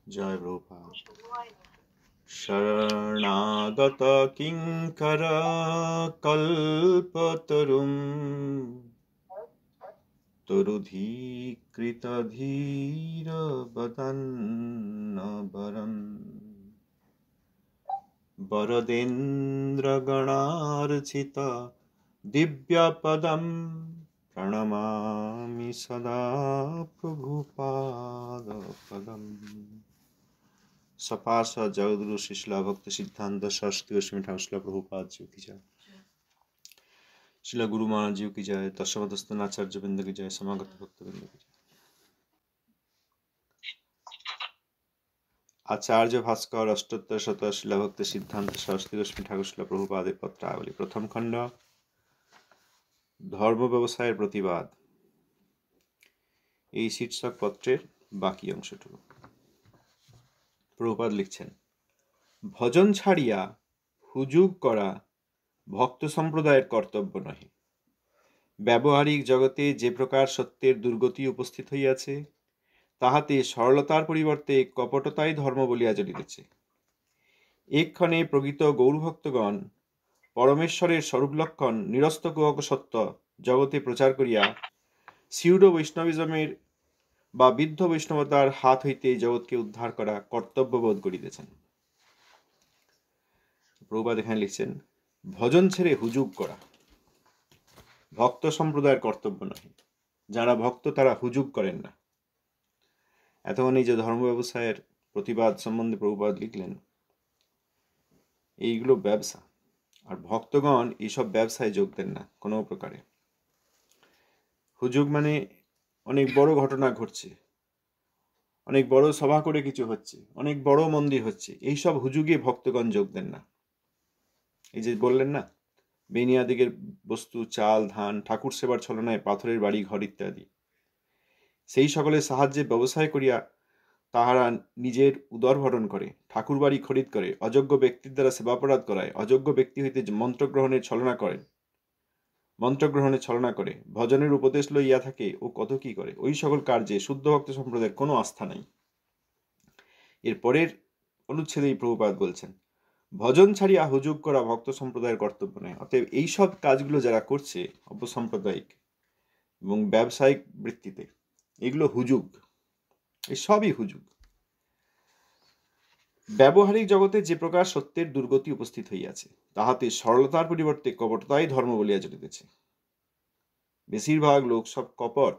জয় প্রভুপাদ। শরণাগত কিঙ্কর কল্পতরুম তরুধীকৃত ধীর বদন্নবরম বরদেন্দ্র গণার্চিত দিব্যপদম প্রণমামি সদা প্রভুপাদ পদম। सपास जगद्गुरु शिला भक्त सिद्धांत सरस्वती गोस्वामी ठाकुर शिला प्रभुपाद जी की जय। शिला गुरु महाराज जी की जय। दशमदस्तन आचार्य वृंद की जय। समागत भक्त वृंद की जय। आचार्य भास्कर अष्टोत्तर शत शिला भक्त सिद्धांत सरस्वती गोस्वामी ठाकुर शिला प्रभुपाद पत्रावली प्रथम खंड धर्म व्यवसाय प्रतिबाद এই শীর্ষক পত্রের বাকি অংশটুকু প্রভুপাদ লিখছেন। ভজন ছাড়িয়া হুজুগ করা ভক্ত সম্প্রদায়ের কর্তব্য নহে। ব্যবহারিক জগতে যে প্রকার সত্যের দুর্গতি উপস্থিত হইয়াছে, তাহাতে সরলতার পরিবর্তে কপটতাই ধর্ম বলিয়া চলিতেছে। এক্ষণে প্রকৃত গৌরভক্তগণ পরমেশ্বরের স্বরূপলক্ষণ নিরস্ত কুহক সত্য জগতে প্রচার করিয়া সিউডো বৈষ্ণবিজমের বা বিদ্ধ বৈষ্ণবতার হাত হইতে জগৎকে উদ্ধার করা কর্তব্য বোধ করিতেছেন। প্রভুপাদ এখানে লিখছেন, ভজন ছেড়ে হুজুগ করা ভক্ত সম্প্রদায়ের কর্তব্য নয়। যারা ভক্ত তারা হুজুগ করেন না। এতক্ষণ এই যে ধর্ম ব্যবসায়ের প্রতিবাদ সম্বন্ধে প্রভুপাদ লিখলেন, এইগুলো ব্যবসা, আর ভক্তগণ এইসব ব্যবসায় যোগ দেন না কোনো প্রকারে। হুজুগ মানে অনেক বড় ঘটনা ঘটছে, অনেক বড় সভা করে কিছু হচ্ছে, অনেক বড় মন্দির হচ্ছে, এইসব হুজুগে ভক্তগণ যোগ দেন না। এই যে বললেন না, বেনিয়াদিগের বস্তু চাল ধান ঠাকুর সেবার ছলনায় পাথরের বাড়ি ঘর ইত্যাদি, সেই সকলের সাহায্যে ব্যবসায় করিয়া তাহারা নিজের উদরভরণ করে, ঠাকুর বাড়ি খরিদ করে, অযোগ্য ব্যক্তির দ্বারা সেবাপরাধ করায়, অযোগ্য ব্যক্তি হইতে মন্ত্রগ্রহণের ছলনা করে, ভজনের উপদেশ লইয়া থাকে ও কত কি করে। ওই সকল কার্যে শুদ্ধ ভক্ত সম্প্রদায়ের কোনো আস্থা নাই। এর পরের অনুচ্ছেদেই প্রভুপাদ বলছেন, ভজন ছাড়িয়া হুজুগ করা ভক্ত সম্প্রদায়ের কর্তব্য নয়। অতএব এইসব কাজগুলো যারা করছে অপসাম্প্রদায়িক এবং ব্যবসায়িক বৃত্তিতে, এগুলো হুজুগ, এই সবই হুজুগ। ব্যবহারিক জগতে যে প্রকার সত্যের দুর্গতি উপস্থিত হইয়াছে, তাহাতে সরলতার পরিবর্তে কপটতাই ধর্ম বলিয়া চলিতেছে। বেশিরভাগ লোক সব কপট,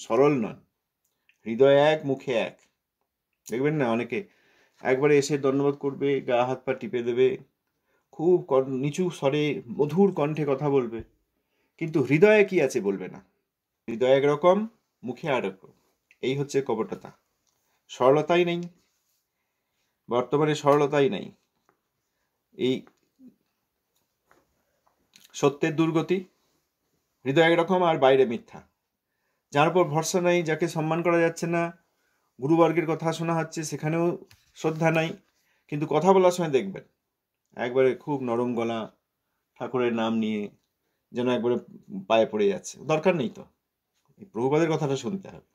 সরল নন, হৃদয় এক মুখে এক। দেখবেন না, অনেকে একবারে এসে দণ্ডবোধ করবে, গা হাত পা টিপে দেবে, খুব নিচু স্বরে মধুর কণ্ঠে কথা বলবে, কিন্তু হৃদয়ে কি আছে বলবে না। হৃদয় একরকম, মুখে আর রকম। এই হচ্ছে কপটতা। সরলতাই নেই, বর্তমানে সরলতাই নাই। এই সত্যের দুর্গতি, হৃদয় একরকম আর বাইরে মিথ্যা। যার উপর ভরসা নাই, যাকে সম্মান করা যাচ্ছে না, গুরুবর্গের কথা শোনা হচ্ছে সেখানেও শ্রদ্ধা নাই, কিন্তু কথা বলার সময় দেখবেন একবারে খুব নরম গলা, ঠাকুরের নাম নিয়ে যেন একবারে পায়ে পড়ে যাচ্ছে। দরকার নেই তো। প্রভুপাদের কথাটা শুনতে হবে,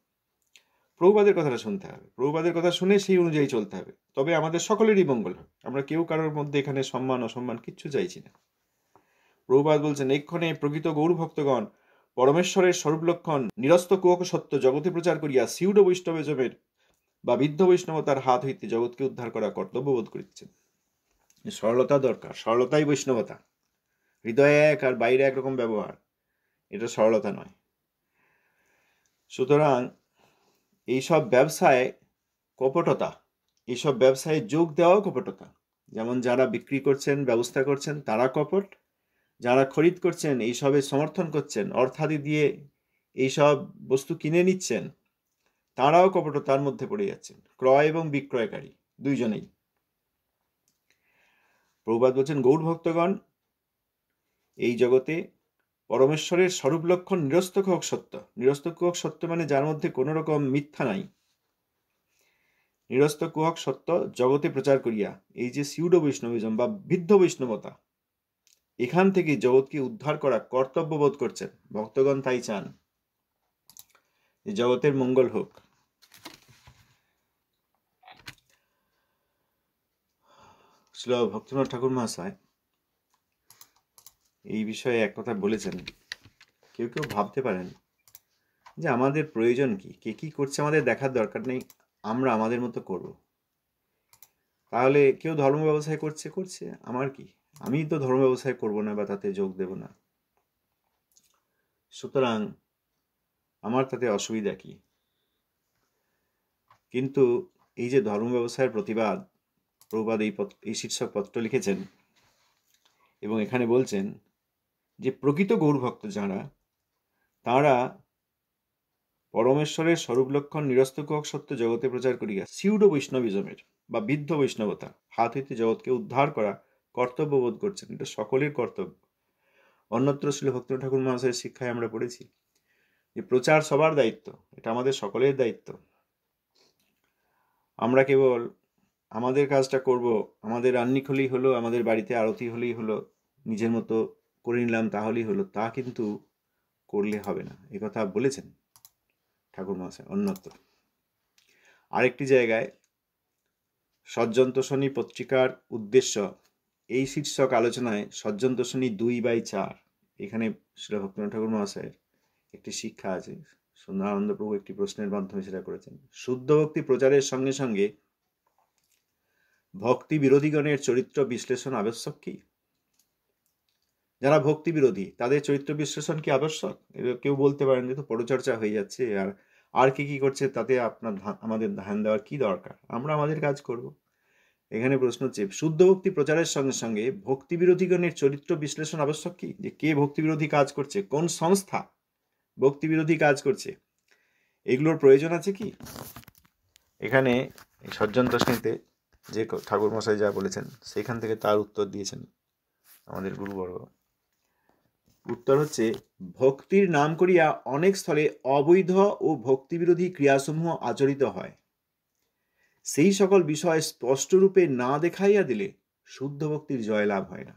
প্রভুপাদের কথাটা শুনতে হবে, প্রভুপাদের কথা শুনে সেই অনুযায়ী চলতে হবে, তবে আমাদের সকলেরই মঙ্গল হবে। আমরা কেউ কারোর মধ্যে এখানে সম্মান অসম্মান কিচ্ছু চাইছি না। প্রভুপাদ বলছেন, এক্ষণে প্রকৃত গৌরভক্তগণ পরমেশ্বরের স্বরূপলক্ষণ নিরস্ত কুহক সত্য জগতে প্রচার করিয়া সিউড বৈষ্ণবেজমের বা বিদ্ধ বৈষ্ণবতার হাত হইতে জগৎকে উদ্ধার করা কর্তব্য বোধ করিতেছেন। সরলতা দরকার, সরলতাই বৈষ্ণবতা। হৃদয়ে এক আর বাইরে একরকম ব্যবহার, এটা সরলতা নয়। সুতরাং এইসব ব্যবসায় কপটতা, এইসব ব্যবসায় যোগ দেওয়াও কপটতা। যেমন যারা বিক্রি করছেন, ব্যবস্থা করছেন, তারা কপট। যারা খরিদ করছেন, এইসবের সমর্থন করছেন, অর্থাদি দিয়ে এইসব বস্তু কিনে নিচ্ছেন, তারাও কপটতার মধ্যে পড়ে যাচ্ছেন। ক্রয় এবং বিক্রয়কারী দুইজনেই। প্রভুপাদ বলছেন, গৌর ভক্তগণ এই জগতে পরমেশ্বরের স্বরূপ লক্ষণ নিরস্তকুহক সত্য। নিরস্তকুহক সত্য মানে যার মধ্যে কোনো রকম মিথ্যা নাই। নিরস্তকুহক সত্য জগতে প্রচার করিয়া এই যে সিউডো বৈষ্ণবিজম বা বিদ্ধ বৈষ্ণবতা, এখান থেকে জগৎকে উদ্ধার করা কর্তব্য বোধ করছেন। ভক্তগণ তাই চান যে জগতের মঙ্গল হোক। শ্রী ভক্তিনাথ ঠাকুর মহাশয় এই বিষয়ে এক কথা বলেছেন। কেউ কেউ ভাবতে পারেন যে আমাদের প্রয়োজন কি, কে কী করছে আমাদের দেখার দরকার নেই, আমরা আমাদের মতো করব। তাহলে কেউ ধর্ম ব্যবসায় করছে, আমার কি, আমি তো ধর্ম ব্যবসায় করব না বা তাতে যোগ দেব না, সুতরাং আমার তাতে অসুবিধা কি? কিন্তু এই যে ধর্ম ব্যবসায়ের প্রতিবাদ, প্রভুপাদ এই শীর্ষক পত্র লিখেছেন এবং এখানে বলছেন যে প্রকৃত গৌরভক্ত যাঁরা, তাঁরা পরমেশ্বরের স্বরূপ লক্ষণ নিরস্তকক সত্য জগতে প্রচার করিয়া সিউডো বৈষ্ণবিজমের বা বিদ্ধ বৈষ্ণবতা হাত হইতে জগৎকে উদ্ধার করা কর্তব্য বোধ করছেন। এটা সকলের কর্তব্য। অন্যত্র শ্রী ভক্তিনাথ ঠাকুর মহাশয়ের শিক্ষায় আমরা পড়েছি যে প্রচার সবার দায়িত্ব, এটা আমাদের সকলের দায়িত্ব। আমরা কেবল আমাদের কাজটা করব, আমাদের আহ্নিক হলেই হলো, আমাদের বাড়িতে আরতি হলেই হলো, নিজের মতো করে নিলাম তাহলেই হলো, তা কিন্তু করলে হবে না। এই কথা বলেছেন ঠাকুর মহাশয় অন্যত্র। আরেকটি জায়গায় সজ্জন্তোষণী পত্রিকার উদ্দেশ্য এই শীর্ষক আলোচনায় সজ্জন্তোষণী 2/4 এখানে শ্রী ভক্তিনাথ ঠাকুর মহাশয়ের একটি শিক্ষা আছে। সুন্দরানন্দ প্রভু একটি প্রশ্নের মাধ্যমে সেটা করেছেন। শুদ্ধ ভক্তি প্রচারের সঙ্গে সঙ্গে ভক্তি বিরোধীগণের চরিত্র বিশ্লেষণ আবশ্যক কি? যারা ভক্তি বিরোধী তাদের চরিত্র বিশ্লেষণ কি আবশ্যক? কেউ বলতে পারেন যে তো পরচর্চা হয়ে যাচ্ছে, আর কি করছে তাতে আমাদের ধ্যান দেওয়ার কি দরকার, আমরা আমাদের কাজ করব। এখানে প্রশ্ন হচ্ছে শুদ্ধ ভক্তি প্রচারের সঙ্গে সঙ্গে ভক্তি বিরোধীগণের চরিত্র বিশ্লেষণ আবশ্যক কি? যে কে ভক্তি বিরোধী কাজ করছে, কোন সংস্থা ভক্তি বিরোধী কাজ করছে, এগুলোর প্রয়োজন আছে কি? এখানে সজ্জন্তোষণীতে যে ঠাকুর মশাই যা বলেছেন সেখান থেকে তার উত্তর দিয়েছেন আমাদের গুরুবর্গ। উত্তর হচ্ছে, ভক্তির নাম করিয়া অনেক স্থলে অবৈধ ও ভক্তিবিরোধী ক্রিয়াসমূহ আচরিত হয়। সেই সকল বিষয় স্পষ্টরূপে না দেখাইয়া দিলে শুদ্ধ ভক্তির জয়লাভ হয় না।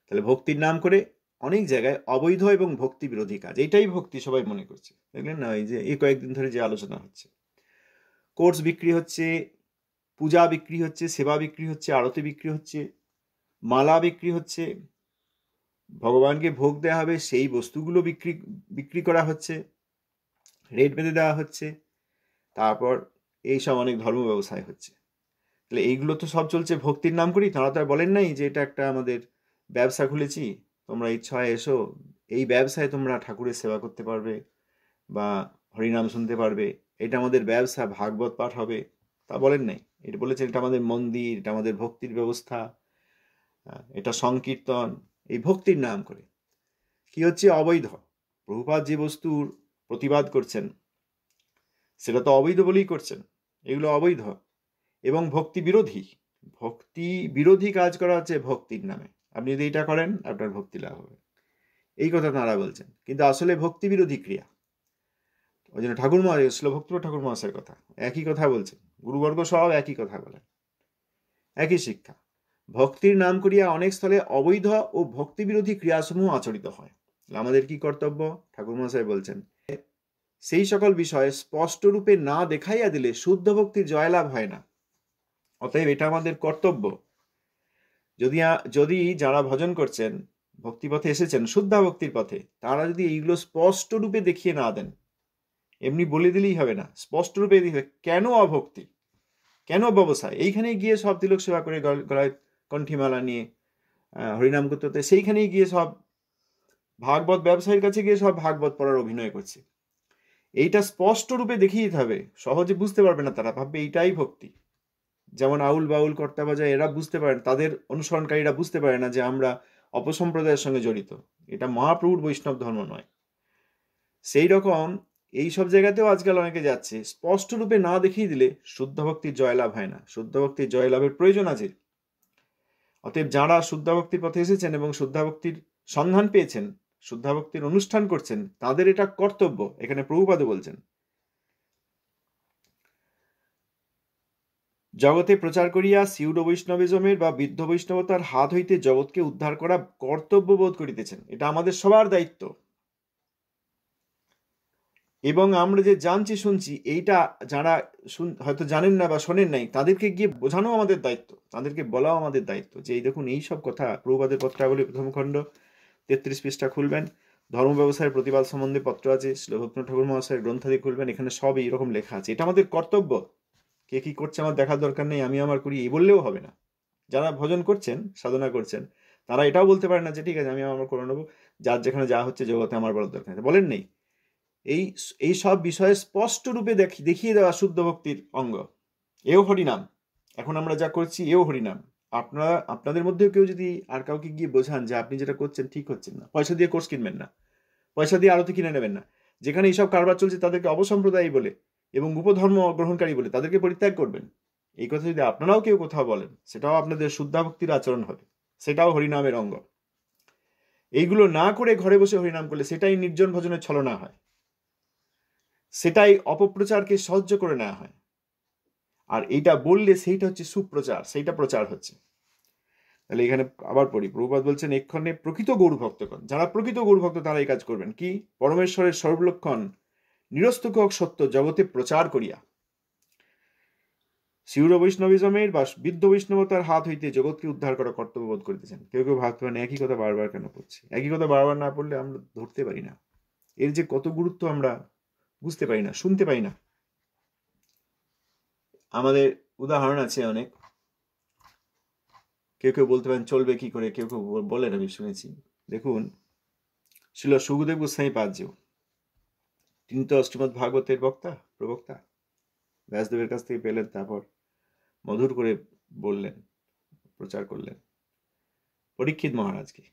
তাহলে ভক্তির নাম করে অনেক জায়গায় অবৈধ এবং ভক্তি বিরোধী কাজ, এইটাই ভক্তি সবাই মনে করছে। দেখলেন না, এই যে এই কয়েকদিন ধরে যে আলোচনা হচ্ছে, কোর্স বিক্রি হচ্ছে, পূজা বিক্রি হচ্ছে, সেবা বিক্রি হচ্ছে, আরতি বিক্রি হচ্ছে, মালা বিক্রি হচ্ছে, ভগবানকে ভোগ দেওয়া হবে সেই বস্তুগুলো বিক্রি করা হচ্ছে, রেট বেঁধে দেওয়া হচ্ছে, তারপর এইসব অনেক ধর্ম ব্যবসায় হচ্ছে। তাহলে এইগুলো তো সব চলছে ভক্তির নাম করি। তারা তো আর বলেন নাই যে এটা একটা আমাদের ব্যবসা খুলেছি, তোমরা ইচ্ছা হয় এসো, এই ব্যবসায় তোমরা ঠাকুরের সেবা করতে পারবে বা হরিনাম শুনতে পারবে, এটা আমাদের ব্যবসা, ভাগবত পাঠ হবে, তা বলেন নাই। এটা বলেছেন এটা আমাদের মন্দির, এটা আমাদের ভক্তির ব্যবস্থা, এটা সংকীর্তন, এই ভক্তির নাম করে। কি হচ্ছে? অবৈধ। প্রভুপাদ যে বস্তুর প্রতিবাদ করছেন সেটা তো অবৈধ বলেই করছেন, এগুলো অবৈধ এবং ভক্তি বিরোধী। ভক্তি বিরোধী কাজ করা হচ্ছে ভক্তির নামে। আপনি যদি এটা করেন আপনার ভক্তি লাভ হবে, এই কথা তাঁরা বলছেন। কিন্তু আসলে ভক্তি বিরোধী ক্রিয়া। ওই জন্য ঠাকুর মহাশয়, শ্রী ভক্তিনাথ ঠাকুর মহাশয়ের কথা একই কথা বলছেন, গুরুবর্গ সব একই কথা বলেন, একই শিক্ষা। ভক্তির নাম করিয়া অনেক স্থলে অবৈধ ও ভক্তি বিরোধী ক্রিয়াসমূহ আচরিত হয়। আমাদের কি কর্তব্য? ঠাকুর মহাশয় বলছেন সেই সকল বিষয় স্পষ্টরূপে না দেখাইয়া দিলে শুদ্ধ ভক্তির জয়লাভ হয় না। অতএব এটা আমাদের কর্তব্য। যদি যারা ভজন করছেন, ভক্তিপথে এসেছেন, শুদ্ধা ভক্তির পথে, তারা যদি এইগুলো স্পষ্ট রূপে দেখিয়ে না দেন, এমনি বলে দিলেই হবে না, স্পষ্ট রূপে দিতে হবে। কেন অভক্তি, কেন ব্যবসায়? এইখানে গিয়ে সব তিলক সেবা করে গলায় কণ্ঠিমালা নিয়ে হরিনাম করতে হতে, সেইখানেই গিয়ে সব ভাগবত ব্যবসায়ীর কাছে গিয়ে সব ভাগবত পড়ার অভিনয় করছে। এইটা স্পষ্ট রূপে দেখিয়ে দিতে হবে। সহজে বুঝতে পারবে না, তারা ভাববে এইটাই ভক্তি। যেমন আউল বাউল কর্তা বাজা এরা বুঝতে পারেন, তাদের অনুসরণকারীরা বুঝতে পারে না যে আমরা অপসম্প্রদায়ের সঙ্গে জড়িত, এটা মহাপ্রভুর বৈষ্ণব ধর্ম নয়। সেই রকম এইসব জায়গাতেও আজকাল অনেকে যাচ্ছে, স্পষ্ট রূপে না দেখিয়ে দিলে শুদ্ধ ভক্তির জয়লাভ হয় না। শুদ্ধ ভক্তির জয়লাভের প্রয়োজন আছে। অতএব যারা শুদ্ধা ভক্তির পথে এসেছেন এবং শুদ্ধা ভক্তির সন্ধান পেয়েছেন, শুদ্ধা ভক্তির অনুষ্ঠান করছেন, তাদের এটা কর্তব্য। এখানে প্রভুপাদ বলছেন জগতে প্রচার করিয়া সিউডো বৈষ্ণবিজমের বা বৃদ্ধ বৈষ্ণবতার হাত হইতে জগৎকে উদ্ধার করা কর্তব্য বোধ করিতেছেন। এটা আমাদের সবার দায়িত্ব। এবং আমরা যে জানছি শুনছি, এইটা যারা হয়তো জানেন না বা শোনেন নাই, তাদেরকে গিয়ে বোঝানো আমাদের দায়িত্ব, তাদেরকে বলাও আমাদের দায়িত্ব যে এই দেখুন এই সব কথা। প্রভুপাদের পত্রাবলী প্রথম খণ্ড 33 পৃষ্ঠা খুলবেন, ধর্ম ব্যবসায়ের প্রতিবাদ সম্বন্ধে পত্র আছে, শ্রী ভক্তিনাথ ঠাকুর মহাশয়ের গ্রন্থাদি খুলবেন, এখানে সব এইরকম লেখা আছে। এটা আমাদের কর্তব্য। কে কি করছে আমার দেখার দরকার নেই, আমি আমার করি এই বললেও হবে না। যারা ভজন করছেন, সাধনা করছেন, তারা এটাও বলতে পারে না যে ঠিক আছে আমি আমার করে নেবো, যার যেখানে যা হচ্ছে জগতে আমার বলার দরকার নেই, বলেন নেই। এই সব বিষয়ে স্পষ্ট রূপে দেখিয়ে দেওয়া শুদ্ধ ভক্তির অঙ্গ। এও হরিনাম। এখন আমরা যা করছি এও হরিনাম। আপনাদের মধ্যেও কেউ যদি আর কাউকে গিয়ে বোঝান যে আপনি যেটা করছেন ঠিক হচ্ছেন না, পয়সা দিয়ে কোর্স কিনবেন না, পয়সা দিয়ে আরতি কিনে নেবেন না। যেখানে এইসব কারবার চলছে তাদেরকে অবসম্প্রদায়ী বলে এবং উপধর্ম গ্রহণকারী বলে তাদেরকে পরিত্যাগ করবেন। এই কথা যদি আপনারাও কেউ কোথাও বলেন, সেটাও আপনাদের শুদ্ধাভক্তির আচরণ হবে, সেটাও হরিনামের অঙ্গ। এইগুলো না করে ঘরে বসে হরিনাম করলে সেটাই নির্জন ভজনের ছলনা হয়, সেটাই অপপ্রচারকে সহ্য করে নেওয়া হয়। আর এইটা বললে সেইটা হচ্ছে সুপ্রচার, সেইটা প্রচার হচ্ছে। তাহলে এখানে আবার পড়ি, প্রভুপাদ বলছেন এক্ষণে প্রকৃত গৌর ভক্তগণ, যারা প্রকৃত গৌর ভক্ত তারা এই কাজ করবেন কি? পরমেশ্বরের সর্বলক্ষণ নিরস্তক সত্য জগতে প্রচার করিয়া শিউর বৈষ্ণবিজমের বা বৃদ্ধ বৈষ্ণবতার হাত হইতে জগৎকে উদ্ধার করা কর্তব্য বোধ করিতেছেন। কেউ কেউ ভাবতে পারেন একই কথা বারবার কেন পড়ছে। একই কথা বারবার না পড়লে আমরা ধরতে পারি না এর যে কত গুরুত্ব, আমরা বুঝতে পারি না, শুনতে পাই না। আমাদের উদাহরণ আছে অনেক। কেউ কেউ বলতে পারেন চলবে কি করে, কেউ কেউ বলেন, আমি শুনেছি। দেখুন, ছিল সুখদেব গোস্বামী পাদজিউ, তিনি তো শ্রীমদ্ ভাগবতের প্রবক্তা। ব্যাসদেবের কাছ থেকে পেলেন, তারপর মধুর করে বললেন, প্রচার করলেন পরীক্ষিত মহারাজকে।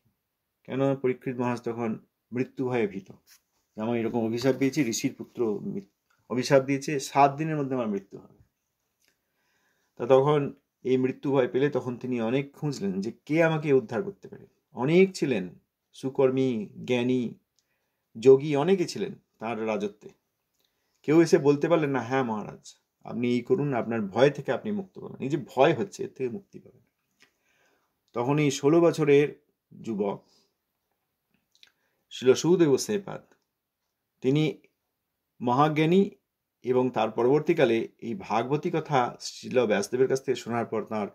কেন? পরীক্ষিত মহারাজ তখন মৃত্যু ভয়ে ভীত। যেমন এরকম অভিশাপ পেয়েছি, ঋষির পুত্র অভিশাপ দিয়েছে 7 দিনের মধ্যে আমার মৃত্যু হবে। তা তখন এই মৃত্যু ভয় পেলে তখন তিনি অনেক খুঁজলেন যে কে আমাকে উদ্ধার করতে পারে। অনেক ছিলেন, সুকর্মী, জ্ঞানী, যোগী অনেকে ছিলেন তার রাজত্বে। কেউ এসে বলতে পারলেন না হ্যাঁ মহারাজ আপনি এই করুন, আপনার ভয় থেকে আপনি মুক্ত পাবেন, এই যে ভয় হচ্ছে এর থেকে মুক্তি পাবেন। তখন এই 16 বছরের যুবক ছিল সুখদেব গোস্বামীপাদ, তিনি মহাজ্ঞানী, এবং তার পরবর্তীকালে এই ভাগবতী কথা শ্রীল ব্যাসদেবের কাছ থেকে শোনার পর তাঁর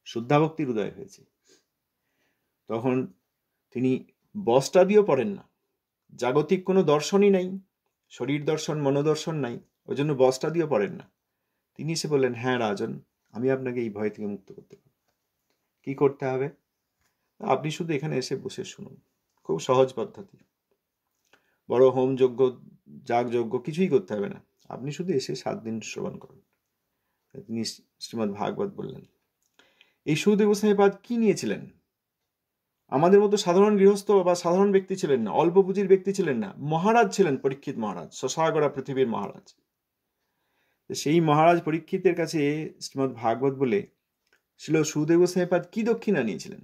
শুদ্ধাভক্তির উদয় হয়েছে। তখন তিনি বস্ত্রাদিও পড়েন না, জাগতিক কোনো দর্শনই নাই, শরীর দর্শন মনোদর্শন নাই, ওই জন্য বস্ত্রাদিও পড়েন না। তিনি এসে বললেন হ্যাঁ রাজন, আমি আপনাকে এই ভয় থেকে মুক্ত করতে পারি। কি করতে হবে? আপনি শুধু এখানে এসে বসে শুনুন, খুব সহজ পদ্ধতি, বড় হোম যজ্ঞ যাগ যজ্ঞ কিছুই করতে হবে না, আপনি শুধু এসে 7 দিন শ্রবণ করুন। তিনি শ্রীমদ্ ভাগবত বললেন। এই সুখদেব গোস্বামীপাদ কি নিয়েছিলেন? আমাদের মতো সাধারণ গৃহস্থ বা সাধারণ ব্যক্তি ছিলেন না, অল্প পুঁজির ব্যক্তি ছিলেন না, মহারাজ ছিলেন, পরীক্ষিত মহারাজ, শশাগরা পৃথিবীর মহারাজ। সেই মহারাজ পরীক্ষিতের কাছে শ্রীমদ্ ভাগবত বলে ছিল সুখদেব গোস্বামীপাদ কি দক্ষিণা নিয়েছিলেন।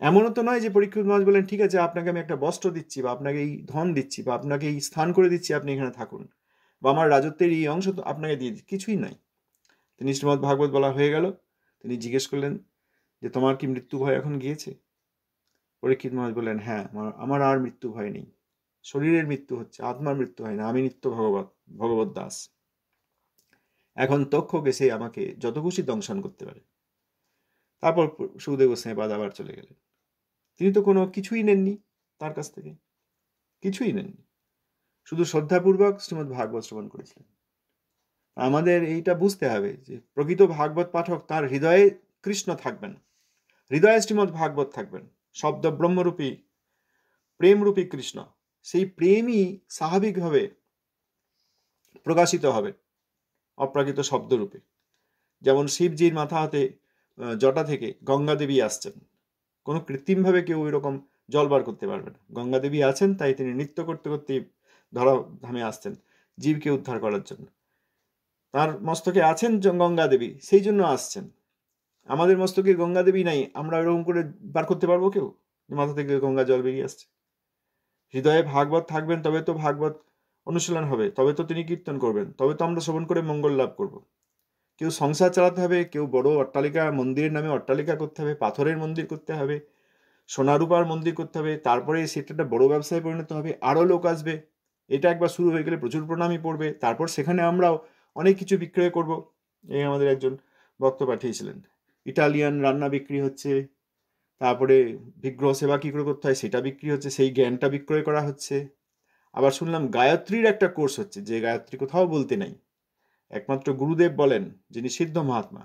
এমনও তো নয় যে পরীক্ষিত মহারাজ বলেন ঠিক আছে আপনাকে আমি একটা বস্ত্র দিচ্ছি, বা আপনাকে এই ধন দিচ্ছি, বা আপনাকে এই স্থান করে দিচ্ছি, আপনি এখানে থাকুন, বা আমার রাজত্বের এই অংশ আপনাকে দিয়ে দিচ্ছি, কিছুই নাই। তিনি শ্রীমদ্ ভাগবত বলা হয়ে গেল, তিনি জিজ্ঞেস করলেন যে তোমার কি মৃত্যু ভয় এখন গিয়েছে? পরীক্ষিত মহারাজ বললেন হ্যাঁ আমার আর মৃত্যু ভয় নেই, শরীরের মৃত্যু হচ্ছে, আত্মার মৃত্যু হয় না, আমি নিত্য ভগবত দাস। এখন তক্ষকে সে আমাকে যত খুশি দংশন করতে পারে। তারপর সুখদেব গোস্বামীপাদ আবার চলে গেলেন। তিনি তো কোনো কিছুই নেননি তার কাছ থেকে, কিছুই নেননি, শুধু শ্রদ্ধাপূর্বক শ্রীমদ্ ভাগবত শ্রবণ করেছিলেন। আমাদের এইটা বুঝতে হবে যে প্রকৃত ভাগবত পাঠক তার হৃদয়ে কৃষ্ণ থাকবেন, হৃদয়ে শ্রীমদ্ ভাগবত থাকবেন, শব্দ ব্রহ্মরূপী প্রেমরূপী কৃষ্ণ। সেই প্রেমই স্বাভাবিকভাবে প্রকাশিত হবে অপ্রাকৃত শব্দরূপে। যেমন শিবজির মাথা হাতে জটা থেকে গঙ্গা দেবী আসছেন, কোনো কৃত্রিমভাবে কেউ এরকম জল বার করতে পারবে না। গঙ্গা দেবী আছেন, তাই তিনি নৃত্য করতে করতে ধরাধামে আসছেন জীবকে উদ্ধার করার জন্য। তার মস্তকে আছেন গঙ্গা দেবী, সেই জন্য আসছেন। আমাদের মস্তকে গঙ্গা দেবী নাই, আমরা এরকম করে বার করতে পারবো কেউ মাথা থেকে গঙ্গা জল বেরিয়ে আসছে? হৃদয়ে ভাগবত থাকবেন, তবে তো ভাগবত অনুশীলন হবে, তবে তো তিনি কীর্তন করবেন, তবে তো আমরা শ্রবণ করে মঙ্গল লাভ করব। কেউ সংসার চালাতে হবে, কেউ বড় অট্টালিকা, মন্দিরের নামে অট্টালিকা করতে হবে, পাথরের মন্দির করতে হবে, সোনারূপার মন্দির করতে হবে, তারপরে সেটা একটা বড় ব্যবসায় পরিণত হবে, আরও লোক আসবে, এটা একবার শুরু হয়ে গেলে প্রচুর প্রণামী পড়বে, তারপর সেখানে আমরাও অনেক কিছু বিক্রয় করব। এই আমাদের একজন ভক্ত পাঠিয়েছিলেন, ইটালিয়ান রান্না বিক্রি হচ্ছে, তারপরে বিগ্রহ সেবা কী করে করতে হয় সেটা বিক্রি হচ্ছে, সেই জ্ঞানটা বিক্রয় করা হচ্ছে। আবার শুনলাম গায়ত্রীর একটা কোর্স হচ্ছে, যে গায়ত্রী কোথাও বলতে নাই, একমাত্র গুরুদেব বলেন, যিনি সিদ্ধ মহাত্মা,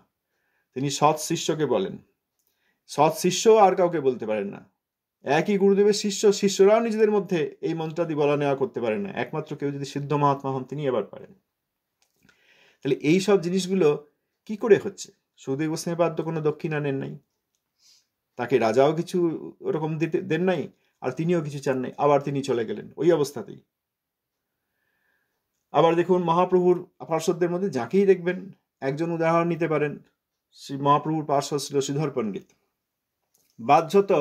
তিনি সৎ শিষ্যকে বলেন। সৎ শিষ্য আর কাউকে বলতে পারেন না। একই গুরুদেবের শিষ্য, শিষ্যরাও নিজেদের মধ্যে এই মন্ত্রাদি বলা নেওয়া করতে পারেন না, একমাত্র কেউ যদি সিদ্ধ মহাত্মা হন তিনি এবার পারেন। তাহলে এই সব জিনিসগুলো কি করে হচ্ছে? সুখদেব গোস্বামী পাদ তো কোনো দক্ষিণা নেন নাই, তাকে রাজাও কিছু ওরকম দিতে দেন নাই, আর তিনিও কিছু চান নাই, আবার তিনি চলে গেলেন ওই অবস্থাতেই। আবার দেখুন মহাপ্রভুর পার্শ্বদের মধ্যে যাকেই দেখবেন, একজন উদাহরণ নিতে পারেন, শ্রী মহাপ্রভুর পার্শ্বদ ছিল শ্রীধর পণ্ডিত। বাহ্যত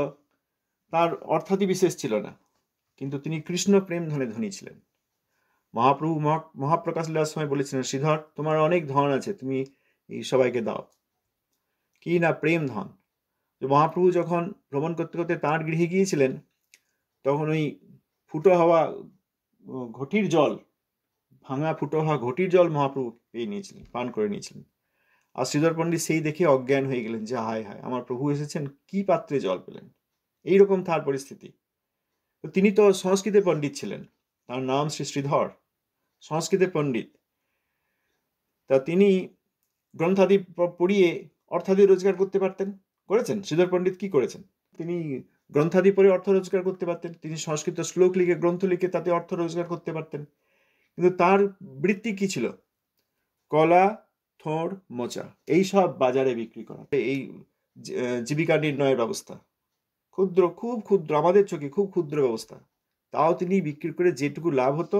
তার অর্থাদি বিশেষ ছিল না, কিন্তু তিনি কৃষ্ণ প্রেম ধনে ধনী ছিলেন। মহাপ্রভু মহাপ্রকাশ লীলার সময় বলেছিলেন, শ্রীধর তোমার অনেক ধন আছে, তুমি এই সবাইকে দাও। কি না প্রেম ধন। মহাপ্রভু যখন ভ্রমণ করতে করতে তাঁর গৃহে গিয়েছিলেন, তখন ওই ফুটো হওয়া ঘটির জল, ভাঙা ফুটো হওয়া ঘটির জল মহাপ্রভু পেয়ে নিয়েছিলেন, পান করে নিয়েছিলেন। আর শ্রীধর পণ্ডিত সেই দেখে অজ্ঞান হয়ে গেলেন, যে হায় হায় আমার প্রভু এসেছেন, কি পাত্রে জল পেলেন। এইরকম তার পরিস্থিতি। তো তিনি তো সংস্কৃতের পণ্ডিত ছিলেন, তার নাম শ্রী শ্রীধর, সংস্কৃতের পণ্ডিত। তা তিনি গ্রন্থাদি পড়িয়ে অর্থাদি রোজগার করতে পারতেন, করেছেন। শ্রীধর পণ্ডিত কি করেছেন? তিনি গ্রন্থাদি পড়ে অর্থ রোজগার করতে পারতেন, তিনি সংস্কৃত শ্লোক লিখে, গ্রন্থ লিখে তাতে অর্থ রোজগার করতে পারতেন। কিন্তু তার বৃত্তি কি ছিল? কলা, থোড়, মোচা, এই সব বাজারে বিক্রি করা, এই জীবিকা নির্ণয়ের ব্যবস্থা। ক্ষুদ্র, খুব ক্ষুদ্র, আমাদের চোখে খুব ক্ষুদ্র ব্যবস্থা। তাও তিনি বিক্রি করে যেটুকু লাভ হতো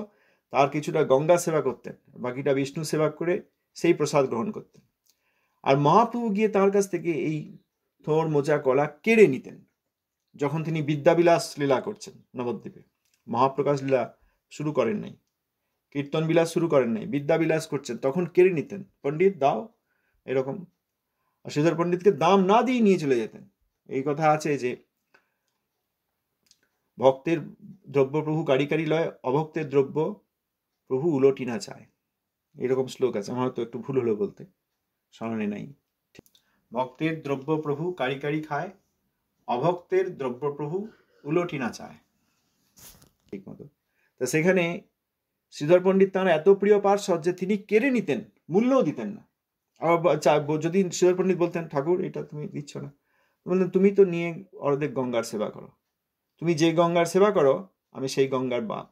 তার কিছুটা গঙ্গা সেবা করতেন, বাকিটা বিষ্ণু সেবা করে সেই প্রসাদ গ্রহণ করতেন। আর মহাপ্রভু গিয়ে তার কাছ থেকে এই থোড়, মোচা, কলা কেড়ে নিতেন। যখন তিনি বিদ্যাবিলাস লীলা করছেন নবদ্বীপে, মহাপ্রকাশ লীলা শুরু করেন নাই, কীর্তন বিলাস শুরু করেন নাই, বিদ্যাবিলাস করছেন, তখন কেড়ে নিতেন, পণ্ডিত দাও, এরকম। আর শ্রীধর পণ্ডিতকে দাম না দিয়ে নিয়ে চলে যেতেন। এই কথা আছে যে ভক্তের দ্রব্য প্রভু কারি কারি লয়, অভক্তের দ্রব্য প্রভু উলটি না চায়, এরকম শ্লোক আছে। আমার হয়তো একটু ভুল হলো বলতে, স্মরণে নাই। ভক্তের দ্রব্য প্রভু কারি কারি খায়, অভক্তের দ্রব্য প্রভু উলটি না চায়, ঠিক মতো। তা সেখানে শ্রীধর পণ্ডিত তাঁর এত প্রিয় পার্শ্বদ যে তিনি কেড়ে নিতেন, মূল্যও দিতেন না। আবার যদি শ্রীধর পণ্ডিত বলতেন, ঠাকুর এটা তুমি দিচ্ছ না, বললেন তুমি তো নিয়ে অর্ধেক গঙ্গার সেবা করো, তুমি যে গঙ্গার সেবা করো আমি সেই গঙ্গার বাপ।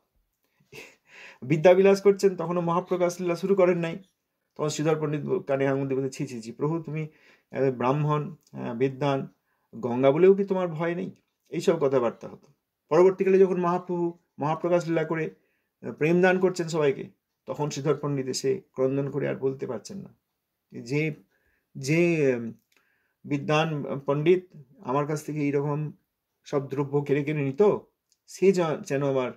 বিদ্যাবিলাস করছেন, তখনও মহাপ্রকাশ লীলা শুরু করেন নাই। তখন শ্রীধর পণ্ডিত কানে আঙুল দিয়ে বলতে, ছি ছি ছি প্রভু, তুমি ব্রাহ্মণ, বিদ্বান, গঙ্গা বলেও কি তোমার ভয় নেই? এইসব কথাবার্তা হতো। পরবর্তীকালে যখন মহাপ্রভু মহাপ্রকাশ লীলা করে প্রেম দান করছেন সবাইকে, তখন শ্রীধর পণ্ডিত এসে ক্রন্দন করে আর বলতে পারছেন না, যে যে বিদ্বান পণ্ডিত আমার কাছ থেকে এইরকম সব দ্রব্য কেড়ে কেড়ে নিত, সে যেন আমার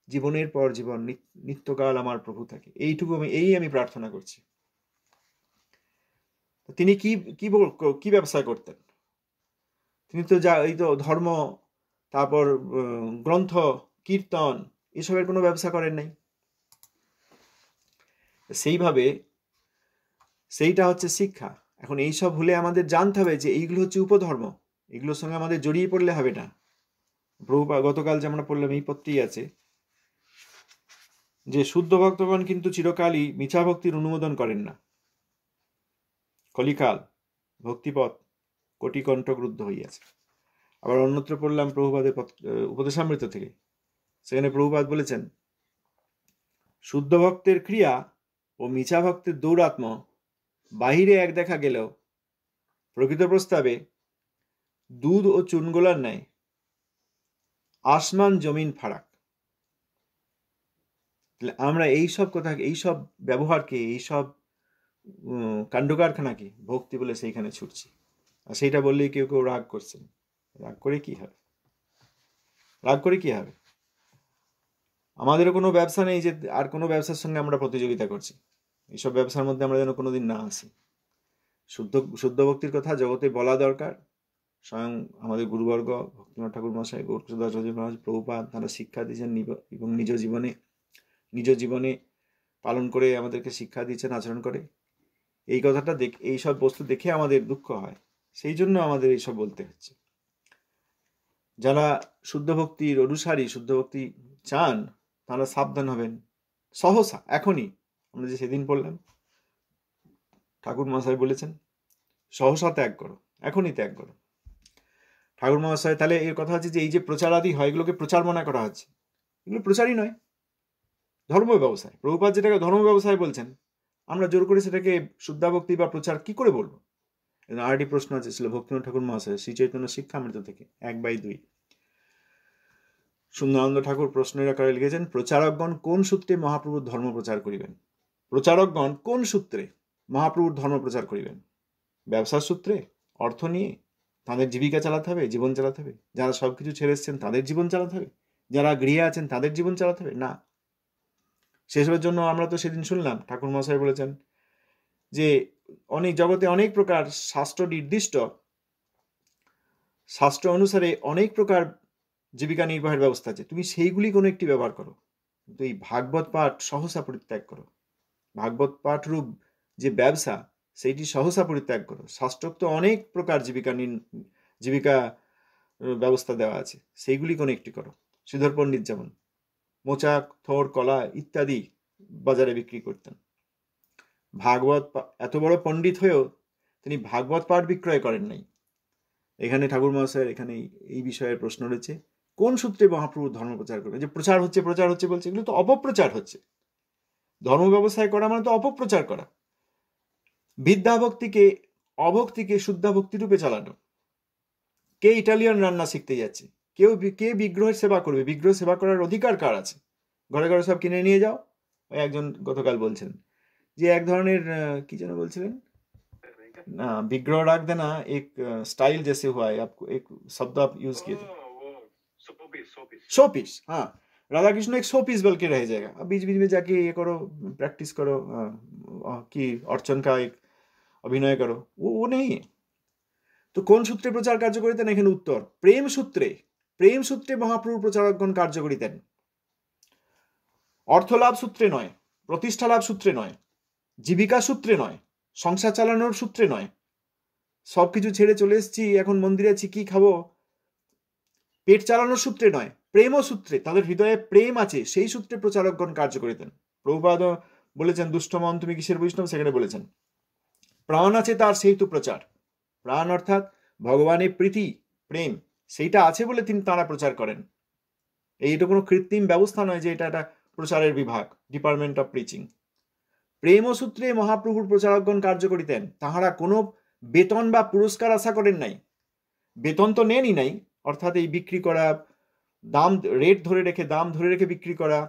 জীবনের পর জীবন নিত্যকাল আমার প্রভু থাকে, এইটুকু আমি প্রার্থনা করছি। তিনি কি ব্যবসা করতেন? তিনি তো এই তো ধর্ম, তারপর গ্রন্থ, কীর্তন, এসবের কোনো ব্যবসা করেন নাই। সেইভাবে সেইটা হচ্ছে শিক্ষা। এখন এইসব হলে আমাদের জানতে হবে যে এইগুলো হচ্ছে উপধর্ম, এগুলোর সঙ্গে আমাদের জড়িয়ে পড়লে হবে না। প্রভুপাদ গতকাল যে আমরা পড়লাম এই পত্রেই আছে যে শুদ্ধ ভক্তগণ কিন্তু চিরকালই মিছা ভক্তির অনুমোদন করেন না। কলিকাল ভক্তিপথ কোটি কণ্ঠক্রুদ্ধ হইয়াছে। আবার অন্যত্র পড়লাম প্রভুপাদের উপদেশামৃত থেকে, সেখানে প্রভুপাদ বলেছেন, শুদ্ধ ভক্তের ক্রিয়া ও মিছা ভক্তের দৌরাত্ম বাহিরে এক দেখা গেলেও প্রকৃত প্রস্তাবে দুধ ও চুনগোলার ন্যায় আসমান জমিন ফারাক। আমরা এইসব কথা, এইসব ব্যবহারকে, এইসব কাণ্ডকারখানাকে ভক্তি বলে সেইখানে ছুটছি। আর সেইটা বললেই কেউ কেউ রাগ করছেন। রাগ করে কি হবে? রাগ করে কি হবে? আমাদেরও কোনো ব্যবসা নেই যে আর কোনো ব্যবসার সঙ্গে আমরা প্রতিযোগিতা করছি। এইসব ব্যবসার মধ্যে আমরা যেন কোনোদিন না আসি। শুদ্ধ ভক্তির কথা জগতে বলা দরকার। স্বয়ং আমাদের গুরুবর্গ ভক্তিনাথ ঠাকুর মশাই, গৌরকিশোর দাস মহারাজ, প্রভুপাদ, তারা শিক্ষা দিয়েছেন এবং নিজ জীবনে নিজ জীবনে পালন করে আমাদেরকে শিক্ষা দিয়েছেন, আচরণ করে। এই কথাটা এইসব বস্তু দেখে আমাদের দুঃখ হয়, সেই জন্য আমাদের এইসব বলতে হচ্ছে। যারা শুদ্ধ ভক্তির অনুসারী, শুদ্ধ ভক্তি চান, তারা সাবধান হবেন সহসা, এখনই। আমরা যে সেদিন পড়লাম, ঠাকুর মহাশয় বলেছেন সহসা ত্যাগ করো, এখনই ত্যাগ করো। ঠাকুর মহাশয় তাহলে এর কথা হচ্ছে যে এই যে প্রচার আদি হয়, এগুলোকে প্রচার মনে করা হচ্ছে, এগুলো প্রচারই নয়, ধর্ম ব্যবসায়। প্রভুপাদ যেটাকে ধর্ম ব্যবসায় বলছেন, আমরা জোর করে সেটাকে শুদ্ধাভক্তি বা প্রচার কি করে বলবো? আরেকটি প্রশ্ন আছে, ছিল ভক্তিনাথ ঠাকুর মহাশয় শ্রী চৈতন্য শিক্ষামৃত থেকে 1/2। সুন্দরানন্দ ঠাকুর প্রশ্নের আকারে লিখেছেন, প্রচারকগণ কোন সূত্রে মহাপ্রভুর ধর্ম প্রচার করিবেন? প্রচারকগণ কোন সূত্রে মহাপ্রভুর ধর্ম প্রচার করিবেন? ব্যবসার সূত্রে, অর্থ নিয়ে তাদের জীবিকা চালাতে হবে, জীবন চালাতে হবে? যারা সবকিছু ছেড়ে এসছেন তাদের জীবন চালাতে হবে? যারা গৃহে আছেন তাদের জীবন চালাতে হবে? না। সেসবের জন্য আমরা তো সেদিন শুনলাম ঠাকুর মহাশয় বলেছেন যে অনেক জগতে অনেক প্রকার শাস্ত্র নির্দিষ্ট, শাস্ত্র অনুসারে অনেক প্রকার জীবিকা নির্বাহের ব্যবস্থা আছে, তুমি সেইগুলি কোনো একটি ব্যবহার করো, কিন্তু এই ভাগবত পাঠ সহসা পরিত্যাগ করো। ভাগবত পাঠ রূপ যে ব্যবসা, সেইটি সহসা পরিত্যাগ করো। শাস্ত্রোক্ত অনেক প্রকার জীবিকা ব্যবস্থা দেওয়া আছে, সেইগুলি কোনো একটি করো। শ্রীধর পণ্ডিত যেমন মোচাক, থোর, কলা ইত্যাদি বাজারে বিক্রি করতেন। ভাগবত এত বড় পণ্ডিত হয়েও তিনি ভাগবত পাঠ বিক্রয় করেন নাই। এখানে ঠাকুর মহাশয়ের এখানে এই বিষয়ের প্রশ্ন রয়েছে, কোন সূত্রে মহাপ্রভুর ধর্ম প্রচার করবে? যে প্রচার হচ্ছে প্রচার হচ্ছে বলছে, এগুলো তো অপপ্রচার হচ্ছে। ধর্ম ব্যবসায় করা মানে তো অপপ্রচার করা। বিদ্যাভক্তিকে, অভক্তিকে শুদ্ধাভক্তি রূপে চালানো। কে ইটালিয়ান রান্না শিখতে যাচ্ছে? কে বিগ্রহের সেবা করবে? বিগ্রহ সেবা করার অধিকার কার আছে? ঘরে ঘরে সব কিনে নিয়ে যাও। ওই একজন গতকাল বলছেন যে এক ধরনের কি যেন বলছিলেন, না विग्रह रख देना एक स्टाइल जैसे हुआ है, आपको एक शब्द आप यूज किए थे, शो पीस। हाँ, राधा कृष्ण एक शो पीस बल्कि रह जाएगा। अब बीच बीच में जाके ये करो, प्रैक्टिस करो कि अर्चन का एक अभिनय करो, वो नहीं है। तो কোন সূত্রে প্রচার কার্য করিতেন? এখানে উত্তর, প্রেম সূত্রে। প্রেম সূত্রে মহাপ্রভু প্রচারকগণ কার্য করিতেন, অর্থলাভ সূত্রে নয়, প্রতিষ্ঠা লাভ সূত্রে নয়, জীবিকা সূত্রে নয়, সংসার চালানোর সূত্রে নয়। সবকিছু ছেড়ে চলে এসেছি, এখন মন্দিরে আছি, কি খাবো, পেট চালানোর সূত্রে নয়, প্রেম সূত্রে। তাদের হৃদয়ে প্রেম আছে, সেই সূত্রে প্রচারকগণ কার্য করিতেন। প্রভুপাদ বলেছেন, দুষ্ট মন তুমি কিসের বৈষ্ণব? সেখানে বলেছেন প্রাণ আছে তার সেহেতু প্রচার। প্রাণ অর্থাৎ ভগবানের প্রীতি, প্রেম, সেইটা আছে বলে তারা প্রচার করেন। এইটা কোনো কৃত্রিম ব্যবস্থা নয় যে এটা একটা প্রচারের বিভাগ, ডিপার্টমেন্ট অফ প্রিচিং। প্রেম সূত্রে মহাপ্রভুর প্রচারকগণ কার্য করিতেন, তাহারা কোনো বেতন বা পুরস্কার আশা করেন নাই। বেতন তো নেনই নাই, অর্থাৎ এই বিক্রি করা, দাম রেট ধরে রেখে, দাম ধরে রেখে বিক্রি করা,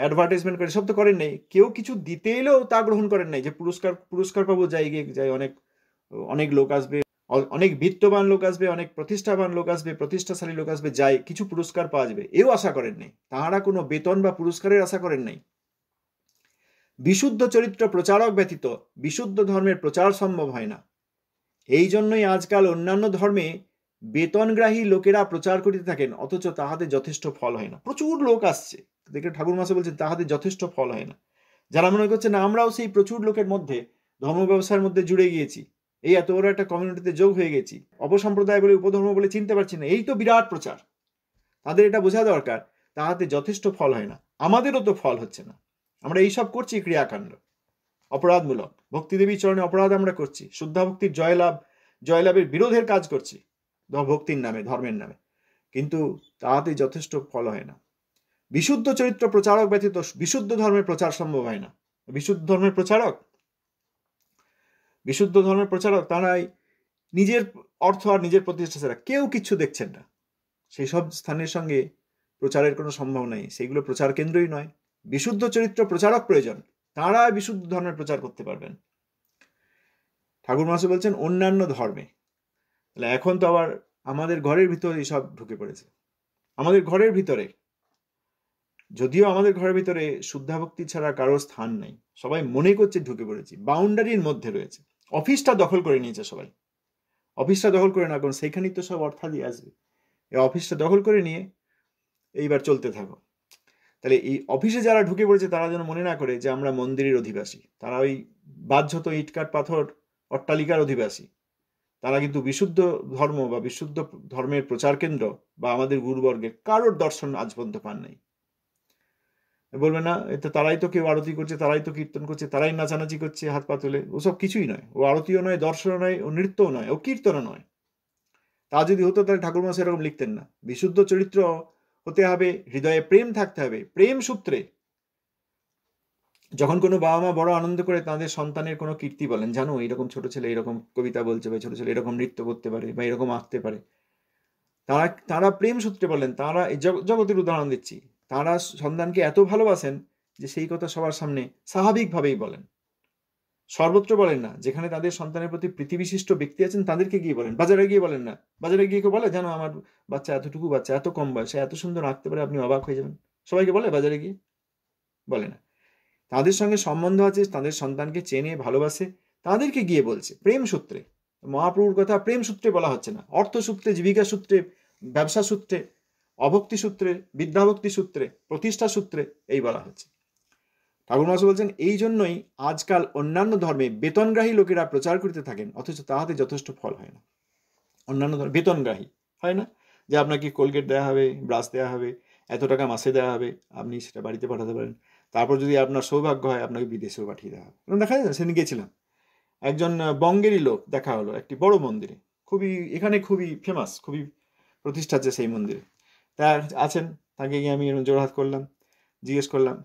অ্যাডভার্টাইজমেন্ট করে, সব তো করেন নাই। কেউ কিছু দিতে এলেও তা গ্রহণ করেন নাই যে পুরস্কার পাবো, যাই অনেক লোক আসবে, অনেক বিত্তবান লোক আসবে, অনেক প্রতিষ্ঠাবান লোক আসবে, প্রতিষ্ঠাশালী লোক আসবে, যাই কিছু পুরস্কার পাওয়া যাবে, এও আশা করেন নাই। তাহারা কোনো বেতন বা পুরস্কারের আশা করেন নাই। বিশুদ্ধ চরিত্র প্রচারক ব্যতীত বিশুদ্ধ ধর্মের প্রচার সম্ভব হয় না। এই জন্যই আজকাল অন্যান্য ধর্মে বেতনগ্রাহী লোকেরা প্রচার করিতে থাকেন, অথচ তাহাদের যথেষ্ট ফল হয় না। প্রচুর লোক আসছে, দেখে ঠাকুর মহাশয় বলছেন তাহাদের যথেষ্ট ফল হয় না। যারা মনে করছে না আমরাও সেই প্রচুর লোকের মধ্যে, ধর্ম ব্যবসার মধ্যে জুড়ে গিয়েছি, এই এত বড় একটা কমিউনিটিতে যোগ হয়ে গেছি, অপসম্প্রদায় বলে উপধর্ম বলে চিনতে পারছি না, এই তো বিরাট প্রচার। তাদের এটা বোঝা দরকার, তাহাতে যথেষ্ট ফল হয় না। আমাদেরও তো ফল হচ্ছে না। আমরা এইসব করছি ক্রিয়াকাণ্ড, অপরাধমূলক, ভক্তিদেবী চরণে অপরাধ আমরা করছি, শুদ্ধাভক্তির জয়লাভের বিরোধের কাজ করছি ভক্তির নামে, ধর্মের নামে, কিন্তু তাহাতে যথেষ্ট ফল হয় না। বিশুদ্ধ চরিত্র প্রচারক ব্যতীত বিশুদ্ধ ধর্মের প্রচার সম্ভব হয় না। বিশুদ্ধ ধর্মের প্রচারক তারাই নিজের অর্থ আর নিজের প্রতিষ্ঠা ছাড়া কেউ কিচ্ছু দেখছেন না। সেই সব স্থানের সঙ্গে প্রচারের কোনো সম্ভাবনা নেই, সেগুলো প্রচার কেন্দ্রই নয়। বিশুদ্ধ চরিত্র প্রচারক প্রয়োজন, তারা বিশুদ্ধ ধর্মের প্রচার করতে পারবেন। ঠাকুর মহাশয় বলছেন অন্যান্য ধর্মে, তাহলে এখন তো আবার আমাদের ঘরের ভিতরে সব ঢুকে পড়েছে। আমাদের ঘরের ভিতরে, যদিও আমাদের ঘরের ভিতরে শুদ্ধাভক্তি ছাড়া কারোর স্থান নেই, সবাই মনে করছে ঢুকে পড়েছি, বাউন্ডারির মধ্যে রয়েছে। অফিসটা দখল করে নিয়েছে সবাই। অফিসটা দখল করে না, কারণ সেইখানেই তো সব অর্থাদি আসবে। এই অফিসটা দখল করে নিয়ে এইবার চলতে থাকো। তাহলে এই অফিসে যারা ঢুকে পড়েছে তারা যেন মনে না করে যে আমরা মন্দিরের অধিবাসী, তারা ওই বাহ্যত ইটকাট পাথর অট্টালিকার অধিবাসী। তারা কিন্তু বিশুদ্ধ ধর্ম বা বিশুদ্ধ ধর্মের প্রচার কেন্দ্র বা আমাদের গুরুবর্গের কারোর দর্শন আজ পর্যন্ত পান নাই। বলবে না এতে তারাই তো কেউ আরতি করছে, তারাই তো কীর্তন করছে, তারাই নাচানাচি করছে হাত পা তুলে, ওসব কিছুই নয়। ও আরতিও নয়, দর্শনও নয়, ও নৃত্যও নয়, ও কীর্তনও নয়। তা যদি হতো তাহলে ঠাকুরমা সেরকম লিখতেন না। বিশুদ্ধ চরিত্র হতে হবে, হৃদয়ে প্রেম থাকতে হবে, প্রেম সূত্রে। যখন কোনো বাবা মা বড় আনন্দ করে তাদের সন্তানের কোনো কীর্তি বলেন, জানো এইরকম ছোট ছেলে এরকম কবিতা বলছে, বা ছোট ছেলে এরকম নৃত্য করতে পারে, বা এরকম আঁকতে পারে, তারা প্রেম সূত্রে বলেন। তারা এই জগতের উদাহরণ দিচ্ছি, তারা সন্তানকে এত ভালোবাসেন যে সেই কথা সবার সামনে স্বাভাবিকভাবেই বলেন। সর্বত্র বলেন না, যেখানে তাদের সন্তানের প্রতি প্রীতিবিশিষ্ট ব্যক্তি আছেন তাদেরকে গিয়ে বলেন, বাজারে গিয়ে বলেন না। বাজারে গিয়ে কেউ বলে জানো আমার বাচ্চা এতটুকু বাচ্চা, এত কম বয়সে এত সুন্দর আঁকতে পারে, আপনি অবাক হয়ে যাবেন। সবাইকে বলে বাজারে গিয়ে? বলে না। তাদের সঙ্গে সম্বন্ধ আছে, তাদের সন্তানকে চেনে ভালোবাসে, তাদেরকে গিয়ে বলছে প্রেম সূত্রে। মহাপ্রভুর কথা প্রেম সূত্রে বলা হচ্ছে না, অর্থ সূত্রে, জীবিকা সূত্রে, ব্যবসা সূত্রে, অভক্তি সূত্রে, বিদ্যাভক্তি সূত্রে, প্রতিষ্ঠা সূত্রে এই বলা হচ্ছে। ঠাকুর মহাশয় বলছেন এই জন্যই আজকাল অন্যান্য ধর্মে বেতনগ্রাহী লোকেরা প্রচার করতে থাকেন, অথচ তাহাতে যথেষ্ট ফল হয় না। অন্যান্য ধর্মে বেতনগ্রাহী হয় না, যে আপনাকে কোলগেট দেওয়া হবে, ব্রাশ দেওয়া হবে, এত টাকা মাসে দেওয়া হবে, আপনি সেটা বাড়িতে পাঠাতে পারেন। তারপর যদি আপনার সৌভাগ্য হয় আপনাকে বিদেশেও পাঠিয়ে দেওয়া হবে। দেখা যায়, সেদিন গেছিলাম, একজন বঙ্গেরই লোক দেখা হলো একটি বড় মন্দিরে, খুবই এখানে খুবই ফেমাস, খুবই প্রতিষ্ঠা আছে সেই মন্দিরে। তা আছেন, তাকে গিয়ে আমি জোড়হাত করলাম, জিজ্ঞেস করলাম,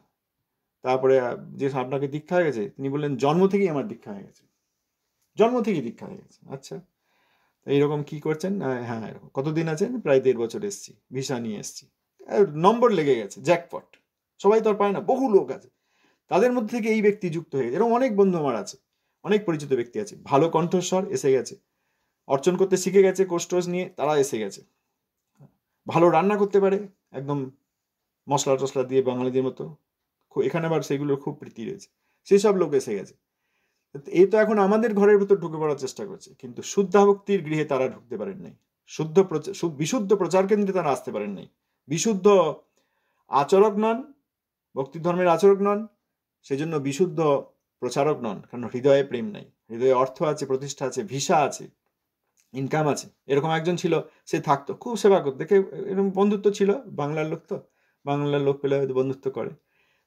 তারপরে যে আপনাকে দীক্ষা হয়ে গেছে? তিনি বললেন জন্ম থেকেই আমার দীক্ষা হয়ে গেছে, জন্ম থেকেই দীক্ষা হয়ে গেছে। আচ্ছা, এইরকম কি করছেন? হ্যাঁ, এরকম কতদিন আছেন? প্রায় 1.5 বছর এসছি, ভিসা নিয়ে এসছি। নম্বর লেগে গেছে, জ্যাকপট। সবাই তো আর পায় না, বহু লোক আছে, তাদের মধ্যে থেকে এই ব্যক্তি যুক্ত হয়ে গেছে। এরকম অনেক বন্ধু আমার আছে, অনেক পরিচিত ব্যক্তি আছে, ভালো কণ্ঠস্বর এসে গেছে, অর্চন করতে শিখে গেছে, কোর্স নিয়ে তারা এসে গেছে, ভালো রান্না করতে পারে, একদম মশলা টশলা দিয়ে বাঙালিদের মতো, এখানে আবার সেগুলোর খুব প্রীতি রয়েছে, সেই সব লোক এসে গেছে। এই তো এখন আমাদের ঘরের ভিতর ঢুকে পড়ার চেষ্টা করছে, কিন্তু শুদ্ধাভক্তির গৃহে তারা ঢুকতে পারেন নাই, বিশুদ্ধ প্রচার কেন্দ্রে তারা আসতে পারেন নাই, বিশুদ্ধ আচরক নন, ভক্তি ধর্মের আচরক নন, সেজন্য বিশুদ্ধ প্রচারক নন, কারণ হৃদয়ে প্রেম নাই, হৃদয়ে অর্থ আছে, প্রতিষ্ঠা আছে, ভিসা আছে, ইনকাম আছে। এরকম একজন ছিল, সে থাকতো, খুব সেবা করতো, দেখে এরকম বন্ধুত্ব ছিল, বাংলার লোক তো, বাংলার লোক পেলে হয়তো বন্ধুত্ব করে।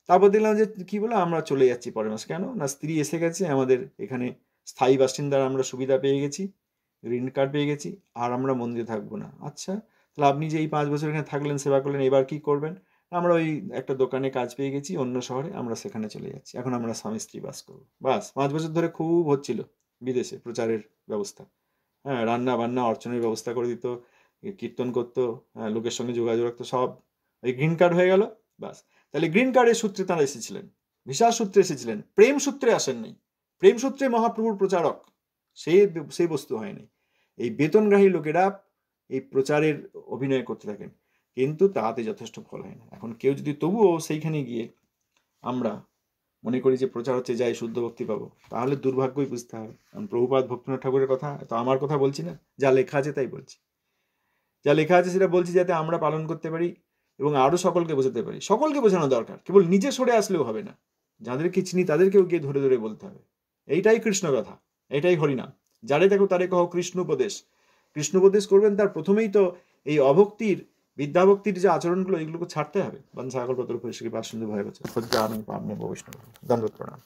তারপর দেখলাম যে কি বলে আমরা চলে যাচ্ছি পরের মাস। কেন না, স্ত্রী এসে গেছে, আমাদের এখানে স্থায়ী বাসিন্দার আমরা সুবিধা পেয়ে গেছি, গ্রিন কার্ড পেয়ে গেছি, আর আমরা মন্দিরে থাকবো না। আচ্ছা, তাহলে আপনি যে এই 5 বছর এখানে থাকলেন, সেবা করলেন, এবার কি করবেন? আমরা ওই একটা দোকানে কাজ পেয়ে গেছি অন্য শহরে, আমরা সেখানে চলে যাচ্ছি, এখন আমরা স্বামী স্ত্রী বাস করবো। বাস 5 বছর ধরে খুব হচ্ছিল বিদেশে প্রচারের ব্যবস্থা, হ্যাঁ, রান্না বান্না অর্চনের ব্যবস্থা করে দিত, কীর্তন করতো, লোকের সঙ্গে যোগাযোগ রাখতো, সব ওই গ্রিন কার্ড হয়ে গেল, বাস। তাহলে গ্রিন কার্ডের সূত্রে তারা এসেছিলেন, ভিসা সূত্রে এসেছিলেন, প্রেম সূত্রে আসেননি। প্রেম সূত্রে মহাপ্রভুর প্রচারক সেই বস্তু হয়নি। এই বেতনগ্রাহী লোকেরা এই প্রচারের অভিনয় করতে থাকেন, কিন্তু তাহাতে যথেষ্ট ফল হয় না। এখন কেউ যদি তবুও সেইখানে গিয়ে আমরা মনে করি যে প্রচার হচ্ছে যাই শুদ্ধ ভক্তি পাবো, তাহলে দুর্ভাগ্যই বুঝতে হবে। কারণ প্রভুপাদ ভক্তিনাথ ঠাকুরের কথা তো আমার কথা বলছি না, যা লেখা আছে তাই বলছি, যা লেখা আছে সেটা বলছি, যাতে আমরা পালন করতে পারি এবং আরো সকলকে বোঝাতে পারি। সকলকে বোঝানো দরকার, কেবল নিজে সরে আসলেও হবে না, যাদেরকে চিনি তাদেরকেও গিয়ে ধরে ধরে বলতে হবে। এইটাই কৃষ্ণ কথা, এটাই হরিনাম। যারে দেখো তারে কহ কৃষ্ণ উপদেশ। কৃষ্ণ উপদেশ করবেন, তার প্রথমেই তো এই অভক্তির, বিদ্যাভক্তির যে আচরণগুলো, এগুলোকে ছাড়তে হবে। বন্ধ সকল পত্র পরিষ্কার বাসুদেব ভয় বলছে, দণ্ডবত প্রণাম।